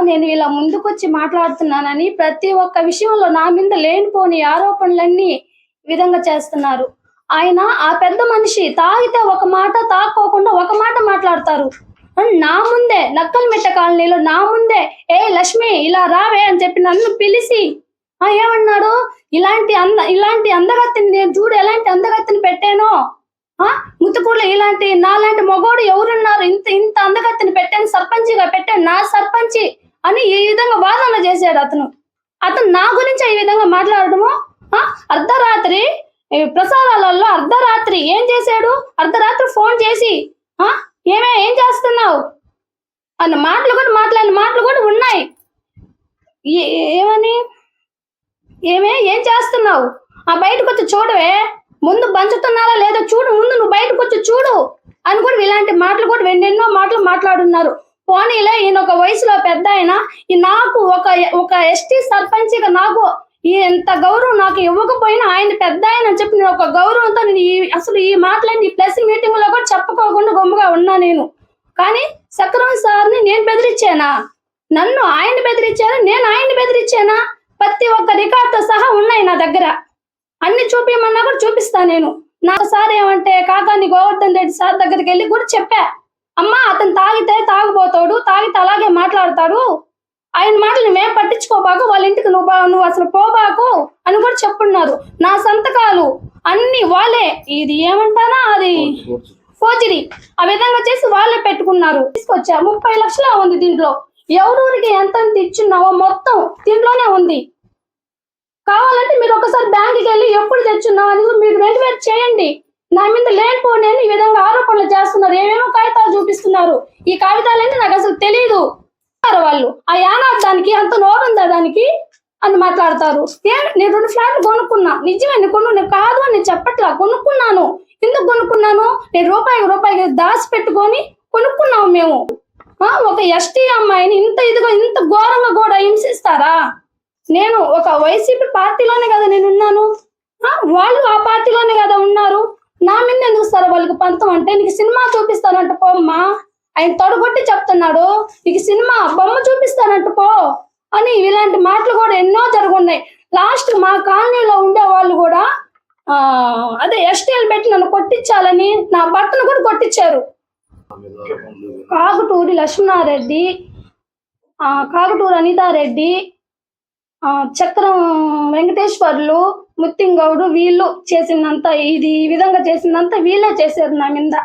నేను ఇలా ముందుకొచ్చి మాట్లాడుతున్నానని ప్రతి ఒక్క విషయంలో నా మీద లేనిపోని ఆరోపణలన్నీ ఈ విధంగా చేస్తున్నారు. ఆయన ఆ పెద్ద మనిషి తాగితే ఒక మాట, తాక్కోకుండా ఒక మాట మాట్లాడతారు. నా ముందే నక్కలమిట్ట కాలనీలో నా ముందే ఏ లక్ష్మి ఇలా రావే అని చెప్పి నన్ను పిలిచి ఏమన్నాడు, ఇలాంటి అందగత్తిని నేను చూడు ఎలాంటి అందగత్తిని పెట్టానో, ముతుకూరులో నాలాంటి మగోడు ఎవరున్నారు, ఇంత అందగత్తిని పెట్టాను, సర్పంచిగా పెట్టాను, నా సర్పంచి అని ఈ విధంగా వాదన చేశాడు. అతను నా గురించి ఈ విధంగా మాట్లాడటము. అర్ధరాత్రి ప్రసారాలలో అర్ధరాత్రి ఏం చేశాడు, అర్ధరాత్రి ఫోన్ చేసి ఏం చేస్తున్నావు అన్న మాటలు కూడా ఉన్నాయి. ఏమని ఏం చేస్తున్నావు, బయటకు వచ్చి చూడవే, ముందు పంచుతున్నారా లేదో చూడు, ముందు నువ్వు బయటకు వచ్చి చూడు అని కూడా ఇలాంటి మాటలు కూడా ఎన్నెన్నో మాటలు మాట్లాడున్నారు. పోనీలే, ఈయన ఒక వయసులో పెద్ద ఆయన, నాకు ఒక ఎస్టీ సర్పంచిగా నాకు ఎంత గౌరవం నాకు ఇవ్వకపోయినా ఆయన పెద్ద ఆయన అని చెప్పి నేను ఒక గౌరవంతో అసలు ఈ మాటలన్నీ ప్రెస్ మీటింగ్ లో కూడా చెప్పుకోకుండా గొమ్మగా ఉన్నా నేను. కానీ సక్రమ్ సార్ని నేను బెదిరించానా, నన్ను ఆయన బెదిరించారా, నేను ఆయన్ని బెదిరించానా? ప్రతి ఒక్క రికార్డుతో సహా ఉన్నాయి నా దగ్గర, అన్ని చూపించమన్నా కూడా చూపిస్తా నేను. నాకు సార్ ఏమంటే కాకాని గోవర్ధన్ రెడ్డి సార్ దగ్గరికి వెళ్ళి కూడా చెప్పా, అమ్మా అతను తాగితే తాగిపోతాడు, తాగితే అలాగే మాట్లాడతాడు, ఆయన మాటలు నువ్వేం పట్టించుకోబాకు, వాళ్ళ ఇంటికి నువ్వు అసలు పోబాకు అని కూడా చెప్పున్నారు. నా సంతకాలు అన్ని వాళ్ళే, ఇది ఏమంటానా అది ఫోర్జరీ, ఆ విధంగా చేసి వాళ్ళే పెట్టుకున్నారు. తీసుకొచ్చా 30 లక్షలు ఉంది దీంట్లో, ఎవరూరికి ఎంత ఇచ్చున్నావో మొత్తం దీంట్లోనే ఉంది. కావాలంటే మీరు ఒకసారి బ్యాంకుకి వెళ్ళి ఎప్పుడు తెచ్చున్నావు అని మీరు వెరిఫై చేయండి. నా మీద లేనిపోని ఈ విధంగా ఆరోపణలు చేస్తున్నారు, ఏమేమో కాగితాలు చూపిస్తున్నారు. ఈ కాగితాలన్నీ నాకు అసలు తెలియదు. వాళ్ళు దానికి అంత నోరుందా దానికి అని మాట్లాడతారు. నేను 2 ఫ్లాట్లు కొనుక్కున్నా, నిజమే నేను కాదు అని నేను చెప్పట్లా, కొనుక్కున్నాను. ఎందుకు కొనుక్కున్నాను, నేను రూపాయికి దాచి పెట్టుకొని కొనుక్కున్నాము మేము. ఒక ఎస్టీ అమ్మాయిని ఇంత ఘోరంగా కూడా హింసిస్తారా? నేను ఒక వైసీపీ పార్టీలోనే కదా నేను ఉన్నాను, వాళ్ళు ఆ పార్టీలోనే కదా ఉన్నారు, నా మీద ఎందుకు ఇస్తారు వాళ్ళకి పంతం? అంటే నీకు సినిమా చూపిస్తానంట పోమ్మా, ఆయన తొడగొట్టి చెప్తున్నాడు, నీకు సినిమా బొమ్మ చూపిస్తానంట పో అని ఇలాంటి మాటలు కూడా ఎన్నో జరుగున్నాయి. లాస్ట్ మా కాలనీలో ఉండే వాళ్ళు కూడా అదే ఎస్టీలు పెట్టి నన్ను కొట్టించాలని నా భర్తను కూడా కొట్టించారు. కాకుటూరి లక్ష్మణారెడ్డి, కాకుటూరి అనితారెడ్డి, చక్రం వెంకటేశ్వర్లు, ముత్తింగౌడు, వీళ్ళు చేసిందంతా ఈ విధంగా చేసిందంతా వీళ్ళే చేశారు నా మీద.